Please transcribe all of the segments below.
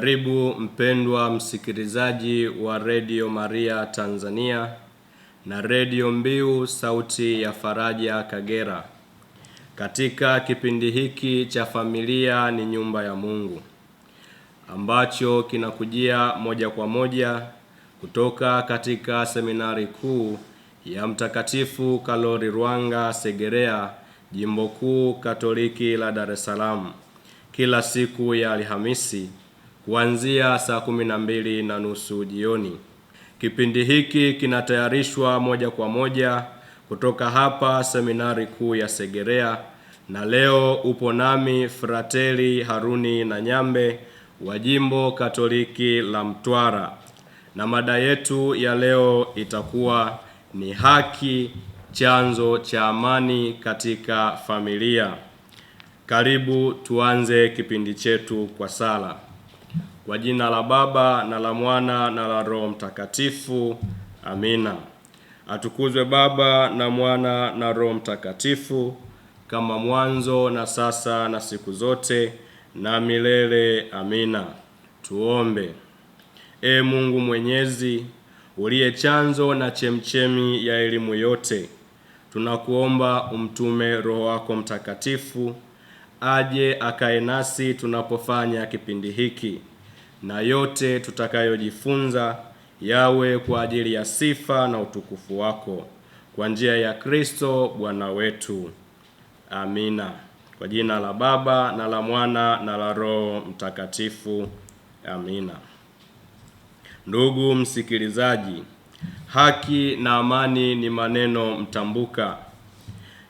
Karibu mpendwa msikilizaji wa Radio Maria Tanzania na Radio Mbiu Sauti ya Faraja Kagera. Katika kipindi hiki cha Familia ni Nyumba ya Mungu, ambacho kinakujia moja kwa moja kutoka katika Seminari Kuu ya Mtakatifu Karoli Lwanga Segerea, Jimbo Kuu Katoliki la Dar es Salaam, kila siku ya Alhamisi kuanzia saa 12:30 jioni. Kipindi hiki kinatayarishwa moja kwa moja kutoka hapa Seminari Kuu ya Segerea, na leo upo nami Frateli Haruni na Nyambe wa Jimbo Katoliki la Mtwara, na mada yetu ya leo itakuwa ni haki, chanzo cha amani katika familia. Karibu tuanze kipindi chetu kwa sala. Kwa jina la Baba na la Mwana na la Roho Mtakatifu. Amina. Atukuzwe Baba na Mwana na Roho Mtakatifu, kama mwanzo na sasa na siku zote na milele. Amina. Tuombe. Ee Mungu Mwenyezi, uliye chanzo na chemchemi ya elimu yote, tunakuomba umtume Roho wako Mtakatifu aje akae nasi tunapofanya kipindi hiki, na yote tutakayojifunza yawe kwa ajili ya sifa na utukufu wako, kwa njia ya Kristo Bwana wetu. Amina. Kwa jina la Baba na la Mwana na la Roho Mtakatifu. Amina. Ndugu msikilizaji, haki na amani ni maneno mtambuka.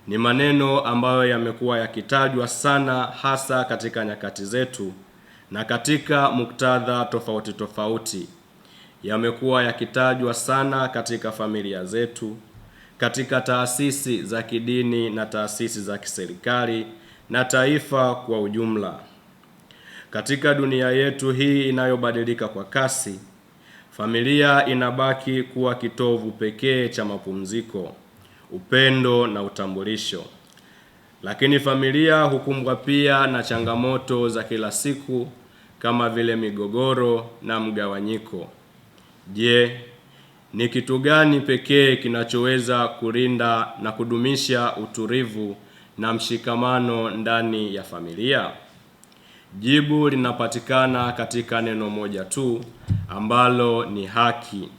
Ni maneno ambayo yamekuwa yakitajwa sana, hasa katika nyakati zetu na katika muktadha tofauti tofauti. Yamekuwa yakitajwa sana katika familia zetu, katika taasisi za kidini na taasisi za kiserikali na taifa kwa ujumla. Katika dunia yetu hii inayobadilika kwa kasi, familia inabaki kuwa kitovu pekee cha mapumziko, upendo na utambulisho. Lakini familia hukumbwa pia na changamoto za kila siku kama vile migogoro na mgawanyiko. Je, ni kitu gani pekee kinachoweza kulinda na kudumisha utulivu na mshikamano ndani ya familia? Jibu linapatikana katika neno moja tu, ambalo ni haki.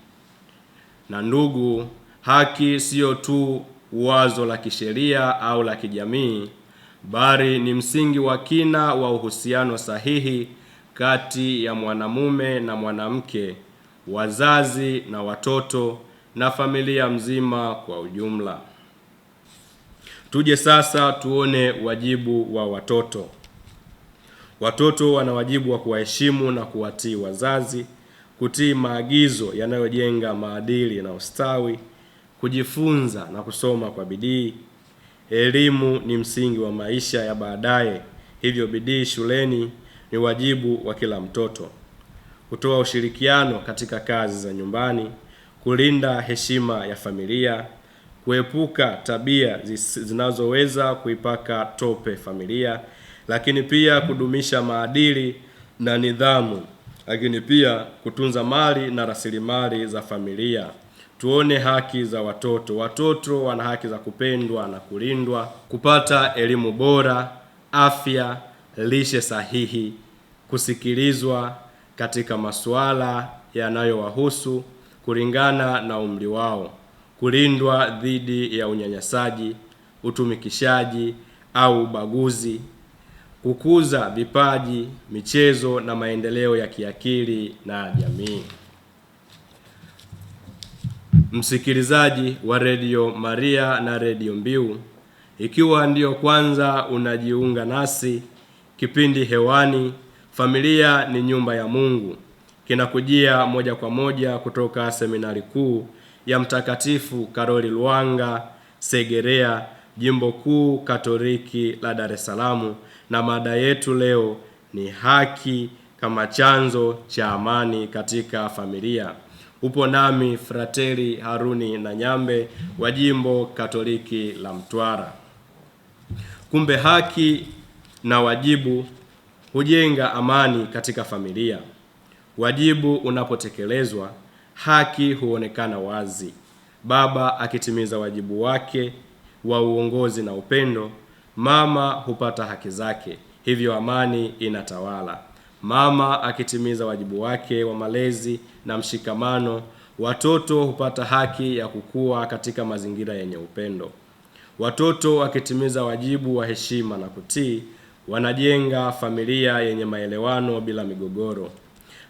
Na ndugu, haki sio tu wazo la kisheria au la kijamii, bali ni msingi wa kina wa uhusiano sahihi kati ya mwanamume na mwanamke, wazazi na watoto, na familia mzima kwa ujumla. Tuje sasa tuone wajibu wa watoto. Watoto wana wajibu wa kuwaheshimu na kuwatii wazazi, kutii maagizo yanayojenga maadili na ustawi, kujifunza na kusoma kwa bidii. Elimu ni msingi wa maisha ya baadaye, hivyo bidii shuleni ni wajibu wa kila mtoto. Kutoa ushirikiano katika kazi za nyumbani, kulinda heshima ya familia, kuepuka tabia zinazoweza kuipaka tope familia, lakini pia kudumisha maadili na nidhamu, lakini pia kutunza mali na rasilimali za familia. Tuone haki za watoto. Watoto wana haki za kupendwa na kulindwa, kupata elimu bora, afya, lishe sahihi, kusikilizwa katika masuala yanayowahusu kulingana na umri wao, kulindwa dhidi ya unyanyasaji, utumikishaji au ubaguzi, kukuza vipaji, michezo na maendeleo ya kiakili na jamii. Msikilizaji wa Radio Maria na Radio Mbiu, ikiwa ndiyo kwanza unajiunga nasi, kipindi hewani Familia ni Nyumba ya Mungu kinakujia moja kwa moja kutoka Seminari Kuu ya Mtakatifu Karoli Lwanga Segerea, Jimbo Kuu Katoliki la Dar es Salaam, na mada yetu leo ni haki kama chanzo cha amani katika familia. Upo nami Frateli Haruni na Nyambe wa Jimbo Katoliki la Mtwara. Kumbe haki na wajibu hujenga amani katika familia. Wajibu unapotekelezwa, haki huonekana wazi. Baba akitimiza wajibu wake wa uongozi na upendo, mama hupata haki zake, hivyo amani inatawala. Mama akitimiza wajibu wake wa malezi na mshikamano, watoto hupata haki ya kukua katika mazingira yenye upendo. Watoto wakitimiza wajibu wa heshima na kutii, wanajenga familia yenye maelewano bila migogoro.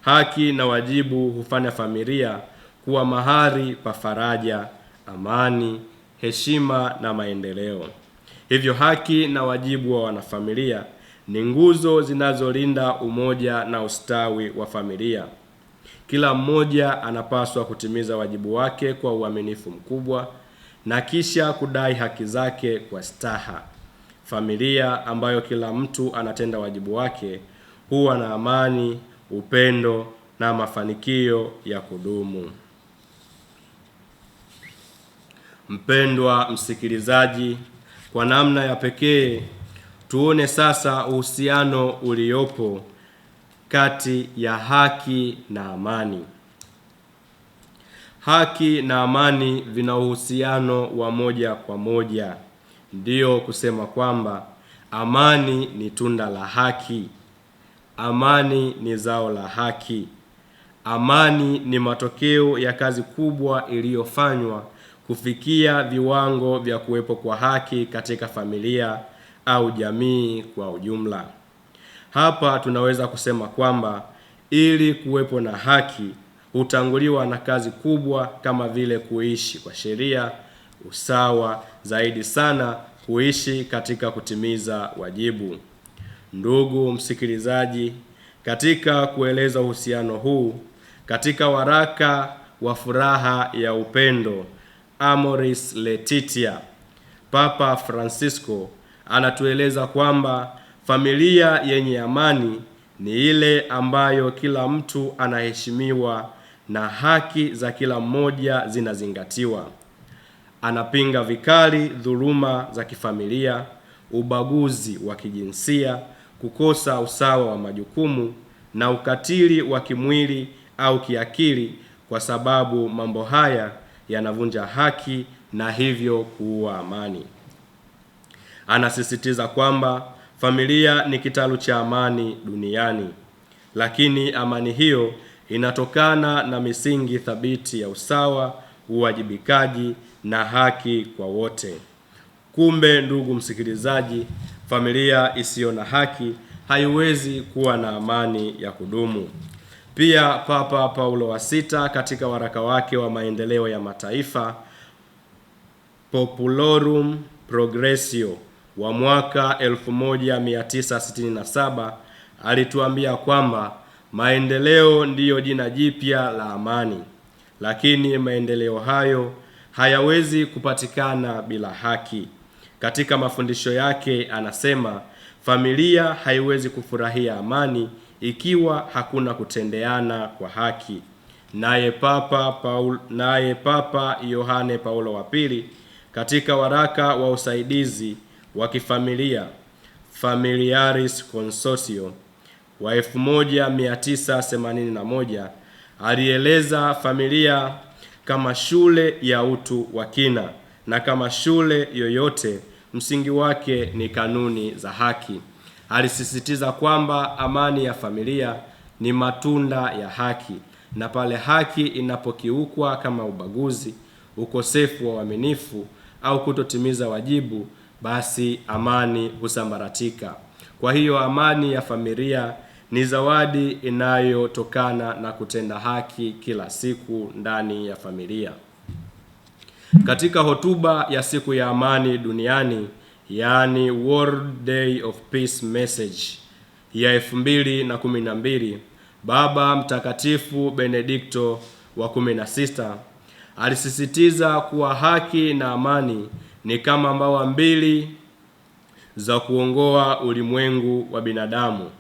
Haki na wajibu hufanya familia kuwa mahali pa faraja, amani, heshima na maendeleo. Hivyo haki na wajibu wa wanafamilia ni nguzo zinazolinda umoja na ustawi wa familia. Kila mmoja anapaswa kutimiza wajibu wake kwa uaminifu mkubwa na kisha kudai haki zake kwa staha. Familia ambayo kila mtu anatenda wajibu wake huwa na amani, upendo na mafanikio ya kudumu. Mpendwa msikilizaji, kwa namna ya pekee tuone sasa uhusiano uliopo kati ya haki na amani. Haki na amani vina uhusiano wa moja kwa moja. Ndiyo kusema kwamba amani ni tunda la haki. Amani ni zao la haki. Amani ni matokeo ya kazi kubwa iliyofanywa kufikia viwango vya kuwepo kwa haki katika familia au jamii kwa ujumla. Hapa tunaweza kusema kwamba ili kuwepo na haki hutanguliwa na kazi kubwa kama vile kuishi kwa sheria, usawa, zaidi sana kuishi katika kutimiza wajibu. Ndugu msikilizaji, katika kueleza uhusiano huu, katika waraka wa furaha ya upendo Amoris Laetitia, Papa Francisco anatueleza kwamba familia yenye amani ni ile ambayo kila mtu anaheshimiwa na haki za kila mmoja zinazingatiwa. Anapinga vikali dhuluma za kifamilia, ubaguzi wa kijinsia, kukosa usawa wa majukumu na ukatili wa kimwili au kiakili, kwa sababu mambo haya yanavunja haki na hivyo kuua amani. Anasisitiza kwamba familia ni kitalu cha amani duniani, lakini amani hiyo inatokana na misingi thabiti ya usawa, uwajibikaji na haki kwa wote. Kumbe ndugu msikilizaji, familia isiyo na haki haiwezi kuwa na amani ya kudumu. Pia Papa Paulo wa Sita katika waraka wake wa maendeleo ya mataifa Populorum Progressio wa mwaka 1967 alituambia kwamba maendeleo ndiyo jina jipya la amani, lakini maendeleo hayo hayawezi kupatikana bila haki. Katika mafundisho yake anasema familia haiwezi kufurahia amani ikiwa hakuna kutendeana kwa haki. Naye Papa Yohane Paulo wa Pili katika waraka wa usaidizi wa kifamilia Familiaris Consortio wa 1981 alieleza familia kama shule ya utu wa kina, na kama shule yoyote msingi wake ni kanuni za haki. Alisisitiza kwamba amani ya familia ni matunda ya haki, na pale haki inapokiukwa kama ubaguzi, ukosefu wa uaminifu au kutotimiza wajibu, basi amani husambaratika. Kwa hiyo amani ya familia ni zawadi inayotokana na kutenda haki kila siku ndani ya familia. Katika hotuba ya siku ya amani duniani, yani World Day of Peace Message ya 2012, Baba Mtakatifu Benedikto wa 16 alisisitiza kuwa haki na amani ni kama mbawa mbili za kuongoa ulimwengu wa binadamu.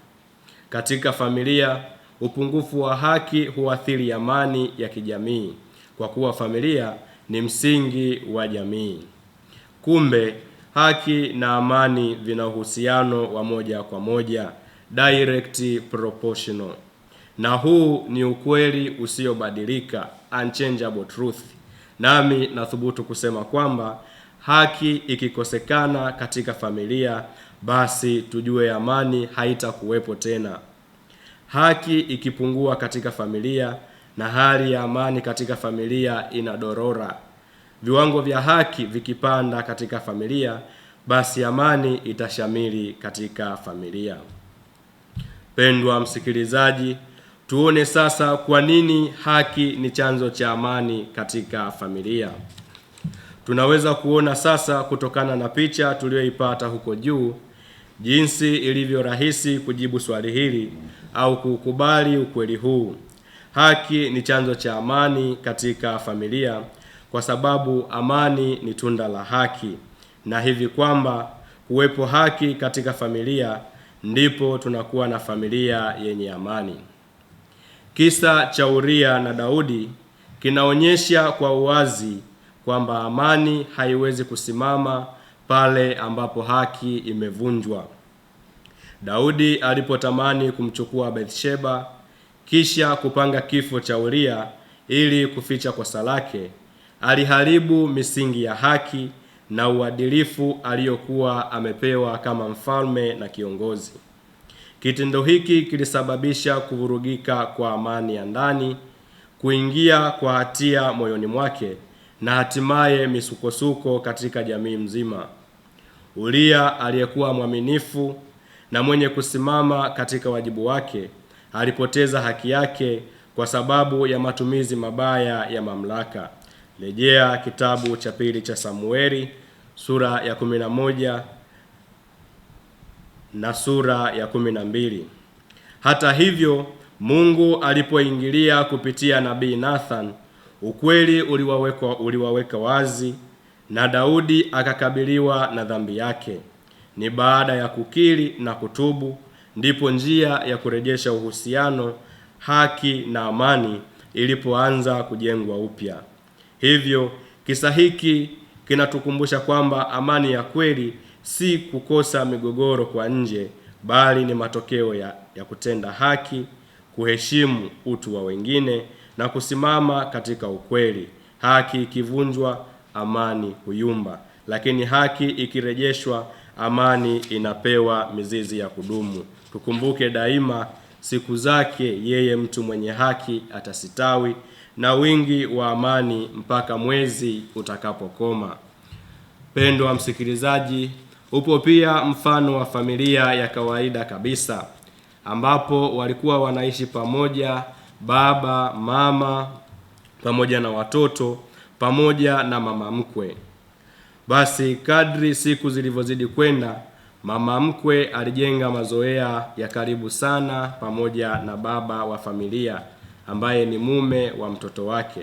Katika familia, upungufu wa haki huathiri amani ya kijamii, kwa kuwa familia ni msingi wa jamii. Kumbe, haki na amani vina uhusiano wa moja kwa moja, direct proportional. na huu ni ukweli usiobadilika, unchangeable truth. Nami nathubutu kusema kwamba haki ikikosekana katika familia, basi tujue amani haitakuwepo tena. Haki ikipungua katika familia na hali ya amani katika familia inadorora. Viwango vya haki vikipanda katika familia, basi amani itashamiri katika familia. Pendwa msikilizaji, tuone sasa kwa nini haki ni chanzo cha amani katika familia. Tunaweza kuona sasa kutokana na picha tuliyoipata huko juu, jinsi ilivyo rahisi kujibu swali hili au kukubali ukweli huu. Haki ni chanzo cha amani katika familia kwa sababu amani ni tunda la haki, na hivi kwamba kuwepo haki katika familia ndipo tunakuwa na familia yenye amani. Kisa cha Uria na Daudi kinaonyesha kwa uwazi kwamba amani haiwezi kusimama pale ambapo haki imevunjwa. Daudi alipotamani kumchukua Bathsheba kisha kupanga kifo cha Uria ili kuficha kosa lake, aliharibu misingi ya haki na uadilifu aliyokuwa amepewa kama mfalme na kiongozi. Kitendo hiki kilisababisha kuvurugika kwa amani ya ndani, kuingia kwa hatia moyoni mwake, na hatimaye misukosuko katika jamii mzima. Uria aliyekuwa mwaminifu na mwenye kusimama katika wajibu wake alipoteza haki yake kwa sababu ya matumizi mabaya ya mamlaka. Rejea kitabu cha pili cha Samueli sura ya 11 na sura ya 12. Hata hivyo, Mungu alipoingilia kupitia nabii Nathan, ukweli uliwaweka wazi na Daudi akakabiliwa na dhambi yake. Ni baada ya kukiri na kutubu ndipo njia ya kurejesha uhusiano, haki na amani ilipoanza kujengwa upya. Hivyo kisa hiki kinatukumbusha kwamba amani ya kweli si kukosa migogoro kwa nje, bali ni matokeo ya kutenda haki, kuheshimu utu wa wengine na kusimama katika ukweli. Haki ikivunjwa, amani huyumba, lakini haki ikirejeshwa, amani inapewa mizizi ya kudumu. Tukumbuke daima siku zake yeye mtu mwenye haki atasitawi, na wingi wa amani mpaka mwezi utakapokoma. Pendwa msikilizaji, upo pia mfano wa familia ya kawaida kabisa ambapo walikuwa wanaishi pamoja, baba, mama pamoja na watoto pamoja na mama mkwe. Basi kadri siku zilivyozidi kwenda, mama mkwe alijenga mazoea ya karibu sana pamoja na baba wa familia ambaye ni mume wa mtoto wake.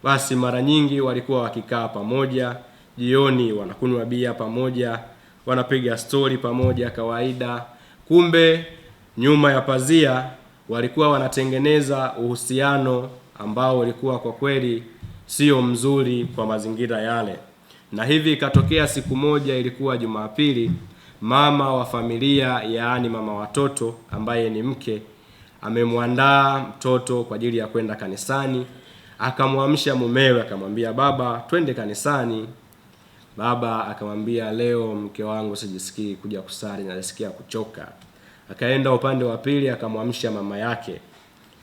Basi mara nyingi walikuwa wakikaa pamoja, jioni wanakunywa bia pamoja, wanapiga stori pamoja kawaida. Kumbe nyuma ya pazia walikuwa wanatengeneza uhusiano ambao ulikuwa kwa kweli sio mzuri kwa mazingira yale. Na hivi ikatokea siku moja, ilikuwa Jumapili, mama wa familia, yaani mama watoto ambaye ni mke, amemwandaa mtoto kwa ajili ya kwenda kanisani. Akamwamsha mumewe, akamwambia, baba, twende kanisani. Baba akamwambia, leo mke wangu sijisikii kuja kusali, najisikia kuchoka. Akaenda upande wa pili, akamwamsha mama yake,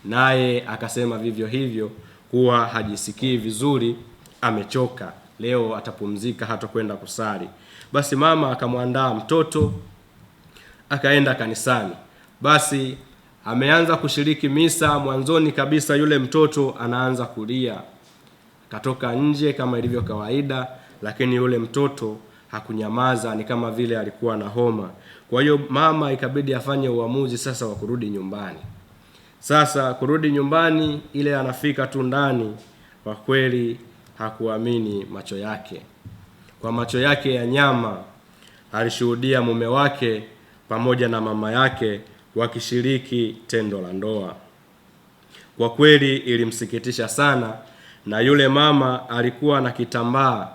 naye akasema vivyo hivyo kuwa hajisikii vizuri, amechoka, leo atapumzika, hatakwenda kusali. Basi mama akamwandaa mtoto, akaenda kanisani. Basi ameanza kushiriki misa, mwanzoni kabisa yule mtoto anaanza kulia. Katoka nje kama ilivyo kawaida, lakini yule mtoto hakunyamaza, ni kama vile alikuwa na homa. Kwa hiyo mama ikabidi afanye uamuzi sasa wa kurudi nyumbani. Sasa kurudi nyumbani, ile anafika tu ndani, kwa kweli hakuamini macho yake. Kwa macho yake ya nyama alishuhudia mume wake pamoja na mama yake wakishiriki tendo la ndoa. Kwa kweli ilimsikitisha sana, na yule mama alikuwa na kitambaa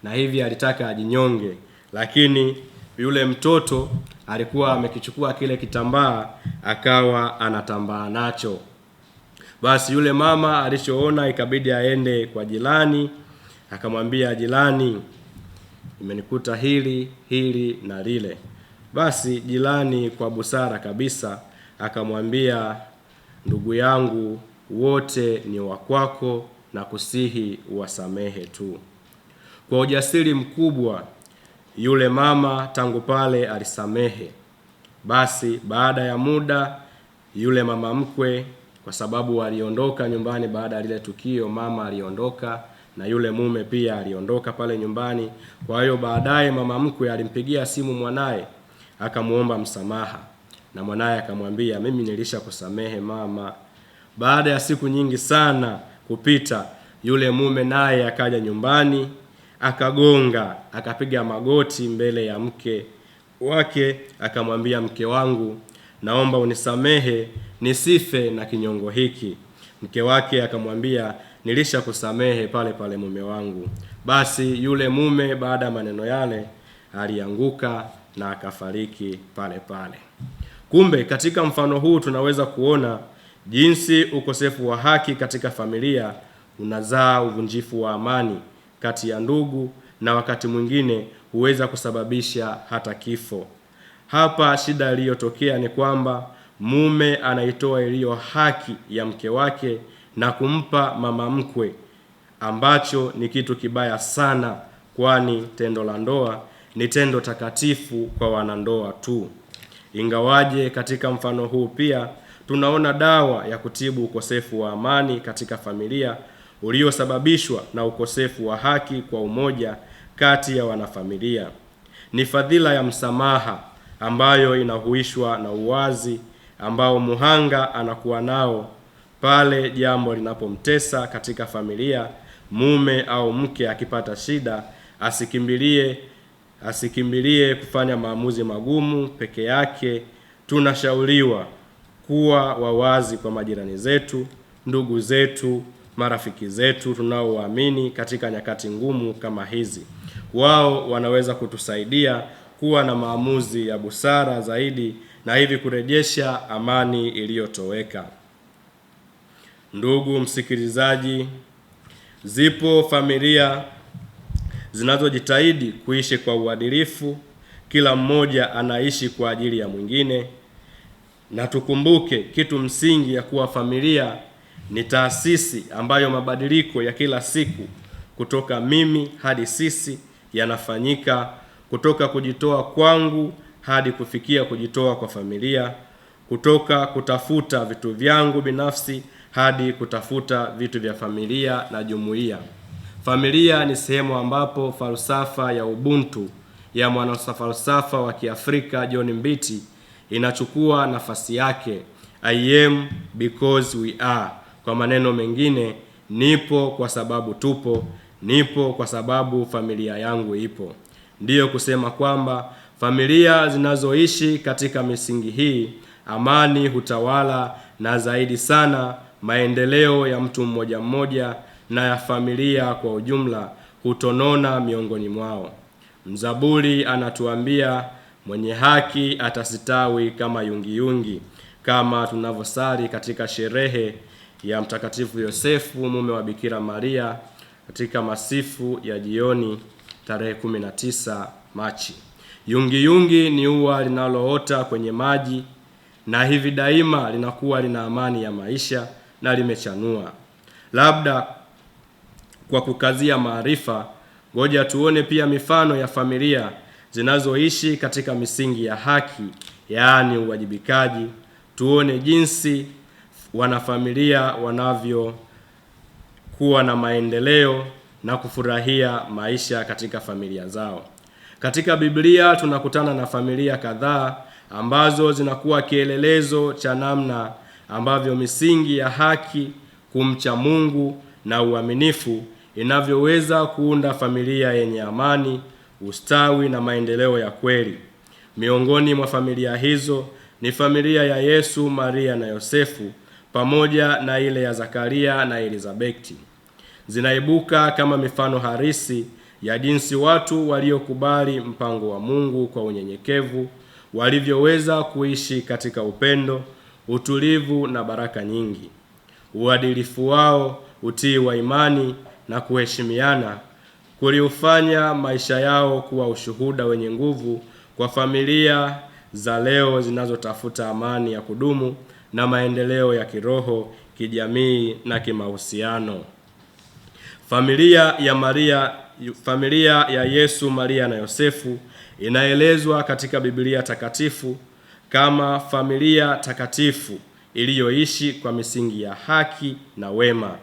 na hivi alitaka ajinyonge, lakini yule mtoto alikuwa amekichukua kile kitambaa akawa anatambaa nacho. Basi yule mama alichoona ikabidi aende kwa jirani, akamwambia, jirani, imenikuta hili na lile. Basi jirani kwa busara kabisa akamwambia, ndugu yangu, wote ni wa kwako na kusihi uwasamehe tu. Kwa ujasiri mkubwa yule mama tangu pale alisamehe. Basi baada ya muda yule mama mkwe, kwa sababu aliondoka nyumbani baada ya lile tukio, mama aliondoka na yule mume pia aliondoka pale nyumbani. Kwa hiyo baadaye mama mkwe alimpigia simu mwanaye akamuomba msamaha, na mwanaye akamwambia, mimi nilishakusamehe mama. Baada ya siku nyingi sana kupita, yule mume naye akaja nyumbani, akagonga, akapiga magoti mbele ya mke wake, akamwambia, mke wangu, naomba unisamehe nisife na kinyongo hiki. Mke wake akamwambia, nilishakusamehe pale pale mume wangu. Basi yule mume baada ya maneno yale alianguka na akafariki pale pale. Kumbe katika mfano huu tunaweza kuona jinsi ukosefu wa haki katika familia unazaa uvunjifu wa amani kati ya ndugu, na wakati mwingine huweza kusababisha hata kifo. Hapa shida iliyotokea ni kwamba mume anaitoa iliyo haki ya mke wake na kumpa mama mkwe, ambacho ni kitu kibaya sana, kwani tendo la ndoa ni tendo takatifu kwa wanandoa tu. Ingawaje katika mfano huu pia tunaona dawa ya kutibu ukosefu wa amani katika familia uliosababishwa na ukosefu wa haki kwa umoja kati ya wanafamilia. Ni fadhila ya msamaha ambayo inahuishwa na uwazi ambao muhanga anakuwa nao pale jambo linapomtesa katika familia. Mume au mke akipata shida, asikimbilie kufanya maamuzi magumu peke yake. Tunashauriwa kuwa wawazi kwa majirani zetu, ndugu zetu, marafiki zetu tunaowaamini katika nyakati ngumu kama hizi. Wao wanaweza kutusaidia kuwa na maamuzi ya busara zaidi na hivi kurejesha amani iliyotoweka. Ndugu msikilizaji, zipo familia zinazojitahidi kuishi kwa uadilifu, kila mmoja anaishi kwa ajili ya mwingine. Na tukumbuke kitu msingi ya kuwa familia ni taasisi ambayo mabadiliko ya kila siku kutoka mimi hadi sisi yanafanyika, kutoka kujitoa kwangu hadi kufikia kujitoa kwa familia, kutoka kutafuta vitu vyangu binafsi hadi kutafuta vitu vya familia na jumuiya. Familia ni sehemu ambapo falsafa ya ubuntu ya mwanafalsafa wa Kiafrika John Mbiti inachukua nafasi yake. I am because we are. Kwa maneno mengine, nipo kwa sababu tupo, nipo kwa sababu familia yangu ipo. Ndiyo kusema kwamba familia zinazoishi katika misingi hii, amani hutawala, na zaidi sana maendeleo ya mtu mmoja mmoja na ya familia kwa ujumla hutonona miongoni mwao. Mzaburi anatuambia, mwenye haki atasitawi kama yungiyungi, kama tunavyosali katika sherehe ya Mtakatifu Yosefu mume wa Bikira Maria katika masifu ya jioni tarehe 19 Machi. Yungiyungi ni ua linaloota kwenye maji, na hivi daima linakuwa lina amani ya maisha na limechanua. Labda kwa kukazia maarifa, ngoja tuone pia mifano ya familia zinazoishi katika misingi ya haki, yaani uwajibikaji. Tuone jinsi wanafamilia wanavyokuwa na maendeleo na kufurahia maisha katika familia zao. Katika Biblia tunakutana na familia kadhaa ambazo zinakuwa kielelezo cha namna ambavyo misingi ya haki, kumcha Mungu na uaminifu inavyoweza kuunda familia yenye amani, ustawi na maendeleo ya kweli. Miongoni mwa familia hizo ni familia ya Yesu, Maria na Yosefu, pamoja na ile ya Zakaria na Elizabeti. Zinaibuka kama mifano halisi ya jinsi watu waliokubali mpango wa Mungu kwa unyenyekevu walivyoweza kuishi katika upendo, utulivu na baraka nyingi. Uadilifu wao, utii wa imani na kuheshimiana kuliufanya maisha yao kuwa ushuhuda wenye nguvu kwa familia za leo zinazotafuta amani ya kudumu na maendeleo ya kiroho, kijamii na kimahusiano. Familia ya Yesu, Maria na Yosefu inaelezwa katika Biblia takatifu kama familia takatifu iliyoishi kwa misingi ya haki na wema.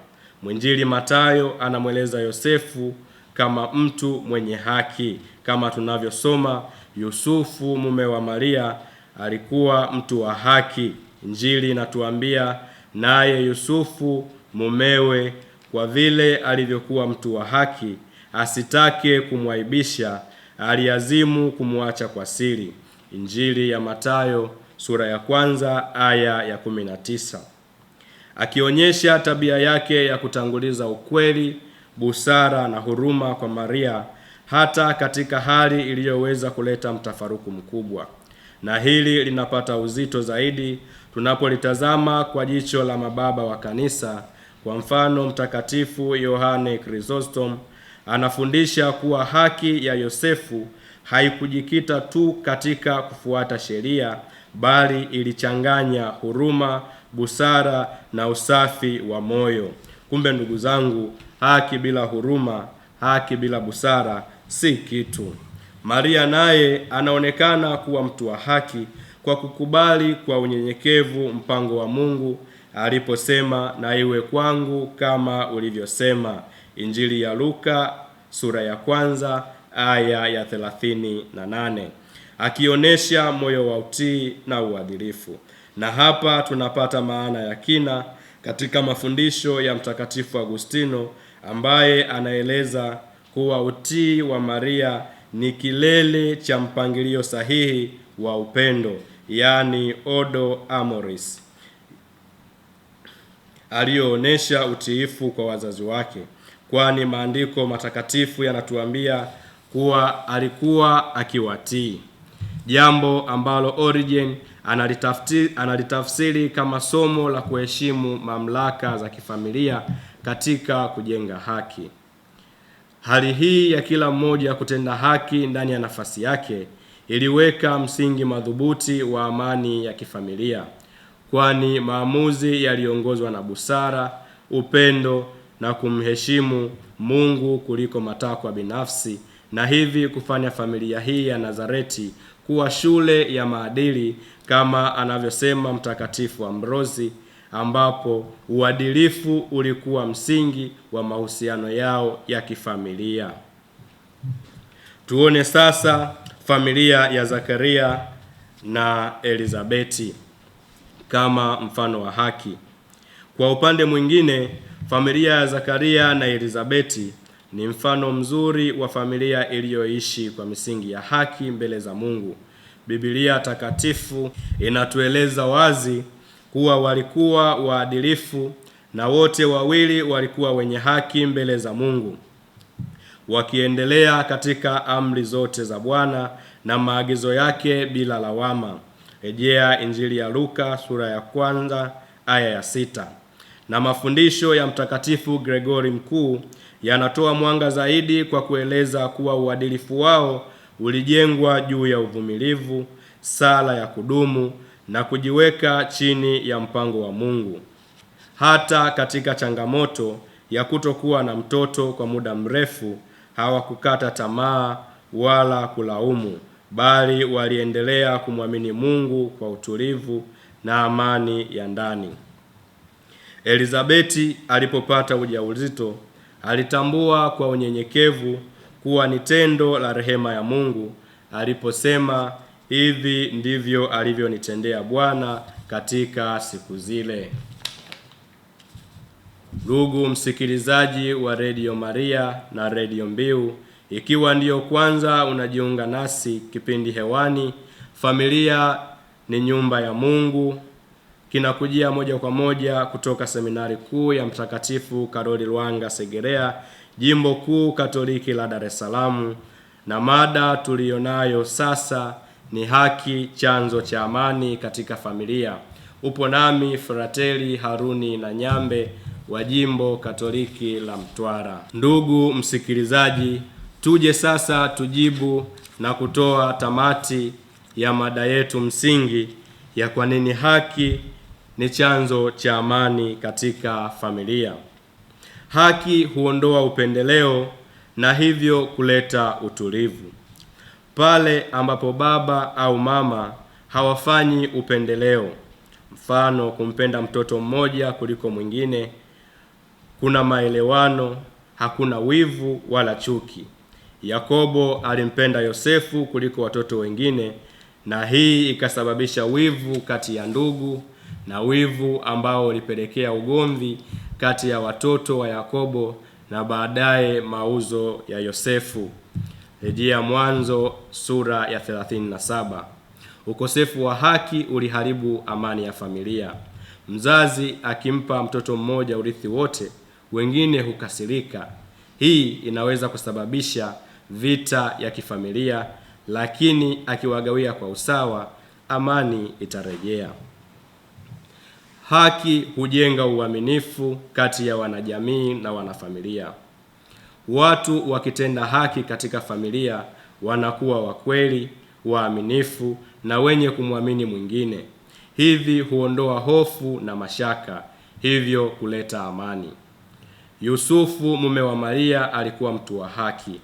Mwinjili Mathayo anamweleza Yosefu kama mtu mwenye haki, kama tunavyosoma, Yusufu mume wa Maria alikuwa mtu wa haki. Injili inatuambia naye Yusufu mumewe, kwa vile alivyokuwa mtu wa haki, asitake kumwaibisha, aliazimu kumwacha kwa siri. Injili ya Mathayo sura ya 1 aya ya 19. Akionyesha tabia yake ya kutanguliza ukweli, busara na huruma kwa Maria, hata katika hali iliyoweza kuleta mtafaruku mkubwa. Na hili linapata uzito zaidi tunapolitazama kwa jicho la mababa wa kanisa. Kwa mfano, Mtakatifu Yohane Chrysostom anafundisha kuwa haki ya Yosefu haikujikita tu katika kufuata sheria, bali ilichanganya huruma, busara na usafi wa moyo. Kumbe ndugu zangu, haki bila huruma, haki bila busara si kitu. Maria naye anaonekana kuwa mtu wa haki kwa kukubali kwa unyenyekevu mpango wa Mungu aliposema, na iwe kwangu kama ulivyosema. Injili ya Luka sura ya 1 aya ya 38, akionyesha moyo wa utii na uadilifu. Na hapa tunapata maana ya kina katika mafundisho ya Mtakatifu Agustino, ambaye anaeleza kuwa utii wa Maria ni kilele cha mpangilio sahihi wa upendo, yani Ordo Amoris, aliyoonesha utiifu kwa wazazi wake, kwani maandiko matakatifu yanatuambia kuwa alikuwa akiwatii, jambo ambalo Origen analitafsiri kama somo la kuheshimu mamlaka za kifamilia katika kujenga haki. Hali hii ya kila mmoja kutenda haki ndani ya nafasi yake iliweka msingi madhubuti wa amani ya kifamilia, kwani maamuzi yaliongozwa na busara, upendo na kumheshimu Mungu kuliko matakwa binafsi, na hivi kufanya familia hii ya Nazareti kuwa shule ya maadili, kama anavyosema Mtakatifu Ambrosi, ambapo uadilifu ulikuwa msingi wa mahusiano yao ya kifamilia. Tuone sasa familia ya Zakaria na Elizabeti kama mfano wa haki. Kwa upande mwingine, familia ya Zakaria na Elizabeti ni mfano mzuri wa familia iliyoishi kwa misingi ya haki mbele za Mungu. Biblia takatifu inatueleza wazi kuwa walikuwa waadilifu na wote wawili walikuwa wenye haki mbele za Mungu, wakiendelea katika amri zote za Bwana na maagizo yake bila lawama. Rejea Injili ya Luka sura ya 1 aya ya 6. Na mafundisho ya Mtakatifu Gregori Mkuu yanatoa mwanga zaidi kwa kueleza kuwa uadilifu wao ulijengwa juu ya uvumilivu, sala ya kudumu na kujiweka chini ya mpango wa Mungu. Hata katika changamoto ya kutokuwa na mtoto kwa muda mrefu, hawakukata tamaa wala kulaumu, bali waliendelea kumwamini Mungu kwa utulivu na amani ya ndani. Elizabeti alipopata ujauzito, alitambua kwa unyenyekevu kuwa ni tendo la rehema ya Mungu aliposema, hivi ndivyo alivyonitendea Bwana katika siku zile. Ndugu msikilizaji wa Radio Maria na Radio Mbiu, ikiwa ndiyo kwanza unajiunga nasi, kipindi hewani Familia ni Nyumba ya Mungu kinakujia moja kwa moja kutoka Seminari Kuu ya Mtakatifu Karoli Lwanga Segerea, Jimbo Kuu Katoliki la Dar es Salaam, na mada tulionayo sasa ni haki, chanzo cha amani katika familia. Upo nami Frateli Haruni na Nyambe wa Jimbo Katoliki la Mtwara. Ndugu msikilizaji, tuje sasa tujibu na kutoa tamati ya mada yetu msingi ya kwa nini haki ni chanzo cha amani katika familia. Haki huondoa upendeleo na hivyo kuleta utulivu. Pale ambapo baba au mama hawafanyi upendeleo, mfano kumpenda mtoto mmoja kuliko mwingine, kuna maelewano, hakuna wivu wala chuki. Yakobo alimpenda Yosefu kuliko watoto wengine, na hii ikasababisha wivu kati ya ndugu, na wivu ambao ulipelekea ugomvi kati ya watoto wa Yakobo na baadaye mauzo ya Yosefu. Rejea Mwanzo sura ya 37. Ukosefu wa haki uliharibu amani ya familia. Mzazi akimpa mtoto mmoja urithi wote, wengine hukasirika. Hii inaweza kusababisha vita ya kifamilia, lakini akiwagawia kwa usawa, amani itarejea. Haki hujenga uaminifu kati ya wanajamii na wanafamilia. Watu wakitenda haki katika familia wanakuwa wakweli, waaminifu na wenye kumwamini mwingine. Hivi huondoa hofu na mashaka, hivyo kuleta amani. Yusufu mume wa Maria alikuwa mtu wa haki.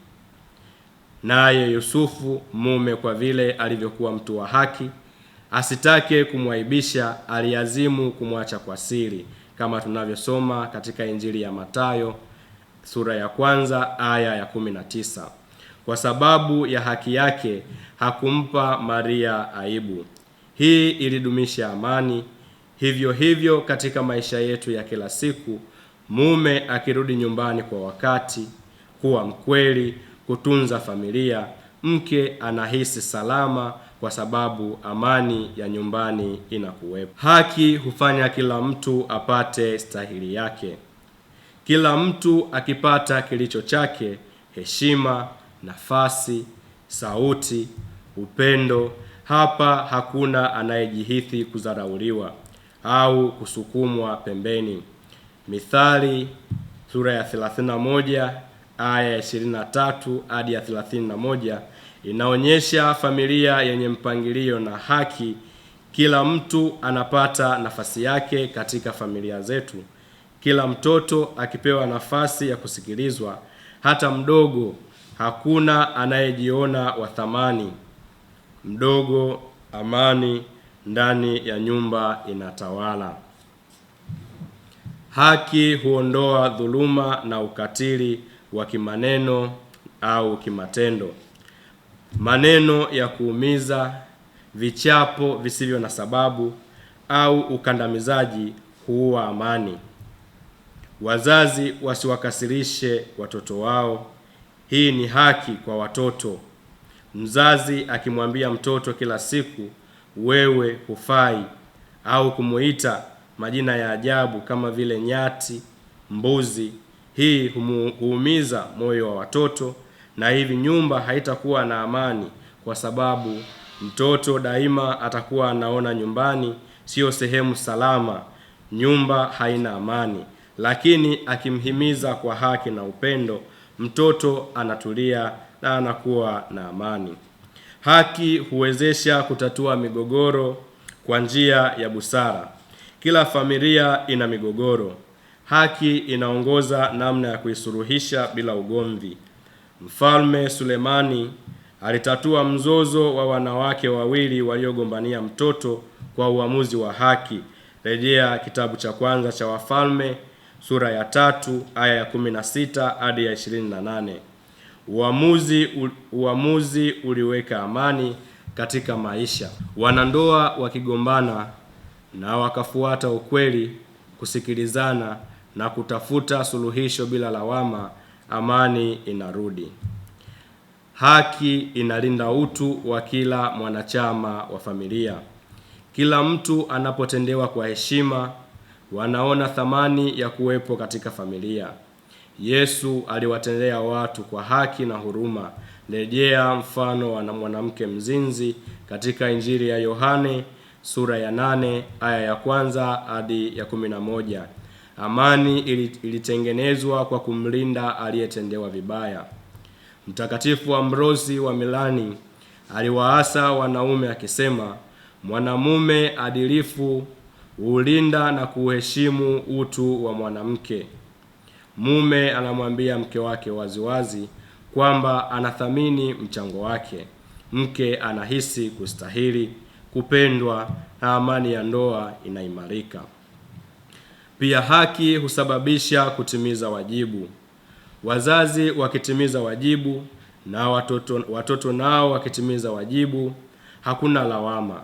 Naye Yusufu mume, kwa vile alivyokuwa mtu wa haki, asitake kumwaibisha, aliazimu kumwacha kwa siri, kama tunavyosoma katika Injili ya Mathayo sura ya 1 aya ya 19. Kwa sababu ya haki yake hakumpa Maria aibu. Hii ilidumisha amani. Hivyo hivyo katika maisha yetu ya kila siku, mume akirudi nyumbani kwa wakati, kuwa mkweli, kutunza familia, mke anahisi salama kwa sababu amani ya nyumbani inakuwepo. Haki hufanya kila mtu apate stahili yake. Kila mtu akipata kilicho chake, heshima, nafasi, sauti, upendo, hapa hakuna anayejihisi kudharauliwa au kusukumwa pembeni. Mithali sura ya 31 aya ya 23 hadi ya 31 inaonyesha familia yenye mpangilio na haki. Kila mtu anapata nafasi yake katika familia zetu. Kila mtoto akipewa nafasi ya kusikilizwa, hata mdogo. Hakuna anayejiona wa thamani mdogo. Amani ndani ya nyumba inatawala. Haki huondoa dhuluma na ukatili wa kimaneno au kimatendo. Maneno ya kuumiza, vichapo visivyo na sababu au ukandamizaji huua amani. Wazazi wasiwakasirishe watoto wao. Hii ni haki kwa watoto. Mzazi akimwambia mtoto kila siku, wewe hufai, au kumuita majina ya ajabu kama vile nyati, mbuzi, hii huumiza moyo wa watoto, na hivi nyumba haitakuwa na amani, kwa sababu mtoto daima atakuwa anaona nyumbani sio sehemu salama. Nyumba haina amani. Lakini akimhimiza kwa haki na upendo, mtoto anatulia na anakuwa na amani. Haki huwezesha kutatua migogoro kwa njia ya busara. Kila familia ina migogoro. Haki inaongoza namna ya kuisuluhisha bila ugomvi. Mfalme Sulemani alitatua mzozo wa wanawake wawili waliogombania mtoto kwa uamuzi wa haki. Rejea kitabu cha kwanza cha Wafalme sura ya 3 aya ya 16 hadi ya 28. Uamuzi uliweka amani katika maisha. Wanandoa wakigombana na wakafuata ukweli, kusikilizana na kutafuta suluhisho bila lawama, amani inarudi. Haki inalinda utu wa kila mwanachama wa familia. Kila mtu anapotendewa kwa heshima, wanaona thamani ya kuwepo katika familia. Yesu aliwatendea watu kwa haki na huruma. Rejea mfano wa mwanamke mzinzi katika Injili ya Yohane sura ya 8 aya ya 1 hadi ya 11. Amani ilitengenezwa kwa kumlinda aliyetendewa vibaya. Mtakatifu Ambrosi wa Milani aliwaasa wanaume akisema, mwanamume adilifu hulinda na kuheshimu utu wa mwanamke. Mume anamwambia mke wake waziwazi kwamba anathamini mchango wake. Mke anahisi kustahili, kupendwa na amani ya ndoa inaimarika. Pia haki husababisha kutimiza wajibu. Wazazi wakitimiza wajibu na watoto nao wakitimiza wajibu, hakuna lawama.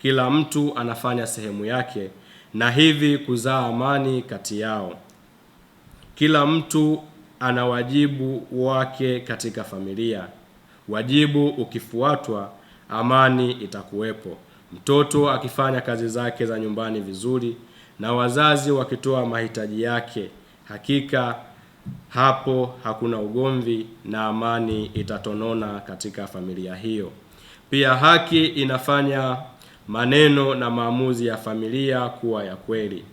Kila mtu anafanya sehemu yake na hivi kuzaa amani kati yao. Kila mtu ana wajibu wake katika familia. Wajibu ukifuatwa, amani itakuwepo. Mtoto akifanya kazi zake za nyumbani vizuri na wazazi wakitoa mahitaji yake, hakika hapo hakuna ugomvi na amani itatonona katika familia hiyo. Pia haki inafanya maneno na maamuzi ya familia kuwa ya kweli.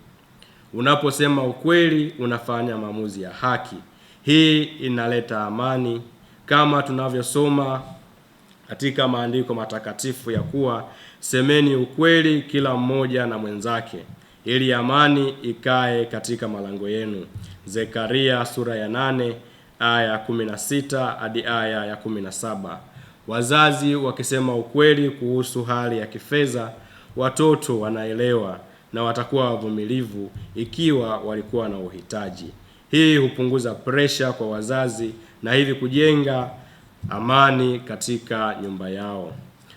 Unaposema ukweli, unafanya maamuzi ya haki. Hii inaleta amani, kama tunavyosoma katika maandiko matakatifu ya kuwa semeni ukweli kila mmoja na mwenzake, ili amani ikae katika malango yenu. Zekaria sura ya 8 aya ya 16 hadi aya ya 17. Wazazi wakisema ukweli kuhusu hali ya kifedha, watoto wanaelewa na watakuwa wavumilivu ikiwa walikuwa na uhitaji. Hii hupunguza presha kwa wazazi na hivi kujenga amani katika nyumba yao.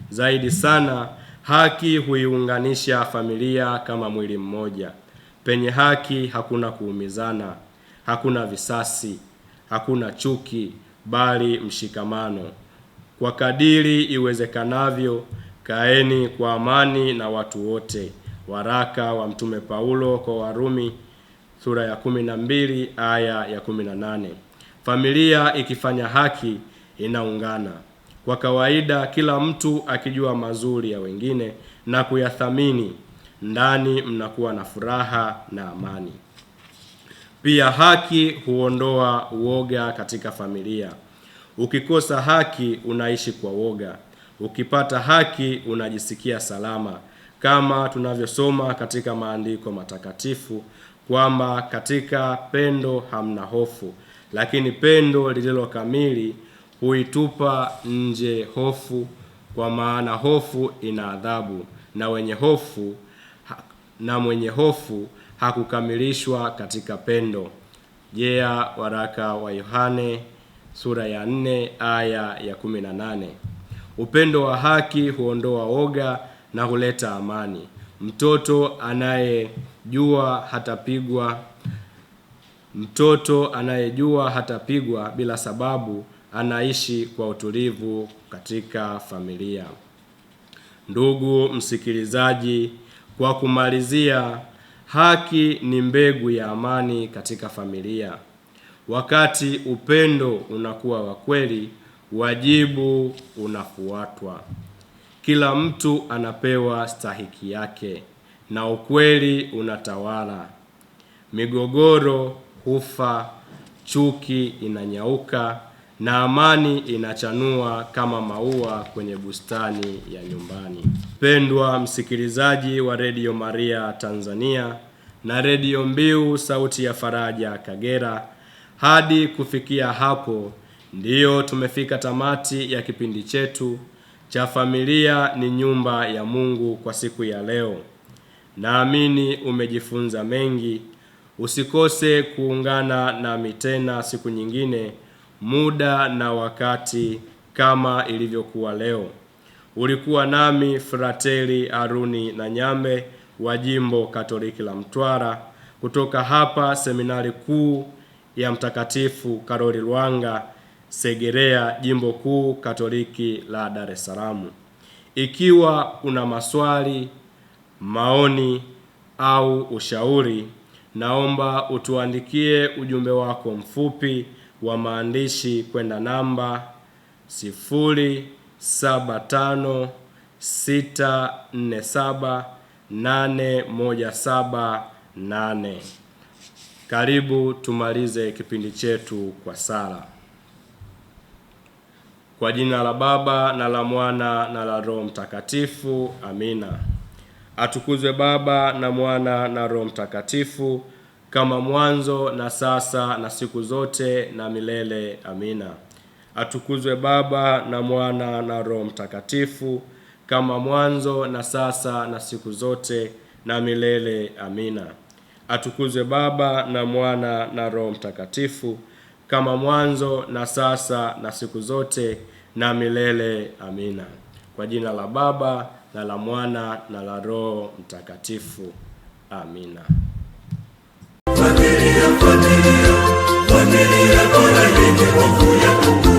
Zaidi sana, haki huiunganisha familia kama mwili mmoja. Penye haki hakuna kuumizana, hakuna visasi, hakuna chuki, bali mshikamano. Kwa kadiri iwezekanavyo, kaeni kwa amani na watu wote. Waraka wa Mtume Paulo kwa Warumi sura ya 12 aya ya 18. Familia ikifanya haki inaungana. Kwa kawaida kila mtu akijua mazuri ya wengine na kuyathamini, ndani mnakuwa na furaha na amani. Pia haki huondoa uoga katika familia. Ukikosa haki unaishi kwa woga. Ukipata haki unajisikia salama, kama tunavyosoma katika maandiko matakatifu kwamba katika pendo hamna hofu, lakini pendo lililo kamili huitupa nje hofu, kwa maana hofu ina adhabu, na mwenye hofu hakukamilishwa katika pendo. Waraka wa Yohane sura ya 4 aya ya 18. Upendo wa haki huondoa woga na huleta amani. Mtoto anayejua hatapigwa bila sababu anaishi kwa utulivu katika familia. Ndugu msikilizaji, kwa kumalizia, haki ni mbegu ya amani katika familia. Wakati upendo unakuwa wa kweli, wajibu unafuatwa. Kila mtu anapewa stahiki yake na ukweli unatawala. Migogoro hufa, chuki inanyauka na amani inachanua kama maua kwenye bustani ya nyumbani. Pendwa msikilizaji wa Radio Maria Tanzania na Radio Mbiu Sauti ya Faraja Kagera, hadi kufikia hapo ndiyo tumefika tamati ya kipindi chetu cha Familia ni Nyumba ya Mungu kwa siku ya leo. Naamini umejifunza mengi. Usikose kuungana nami tena siku nyingine, muda na wakati kama ilivyokuwa leo. Ulikuwa nami Frateli Aruni na Nyambe wa Jimbo Katoliki la Mtwara, kutoka hapa Seminari Kuu ya Mtakatifu Karoli Lwanga Segerea, Jimbo Kuu Katoliki la Dar es Salaam. Ikiwa una maswali, maoni au ushauri, naomba utuandikie ujumbe wako mfupi wa maandishi kwenda namba 075 6478178. Karibu tumalize kipindi chetu kwa sala. Kwa jina la Baba na la Mwana na la Roho Mtakatifu. Amina. Atukuzwe Baba na Mwana na Roho Mtakatifu, kama mwanzo na sasa na siku zote na milele. Amina. Atukuzwe Baba na Mwana na Roho Mtakatifu, kama mwanzo na sasa na siku zote na milele. Amina. Atukuzwe Baba na Mwana na Roho Mtakatifu, kama mwanzo na sasa na siku zote na milele. Amina. Kwa jina la Baba na la Mwana na la Roho Mtakatifu. Amina. Familia bora yenye hofu ya Mungu.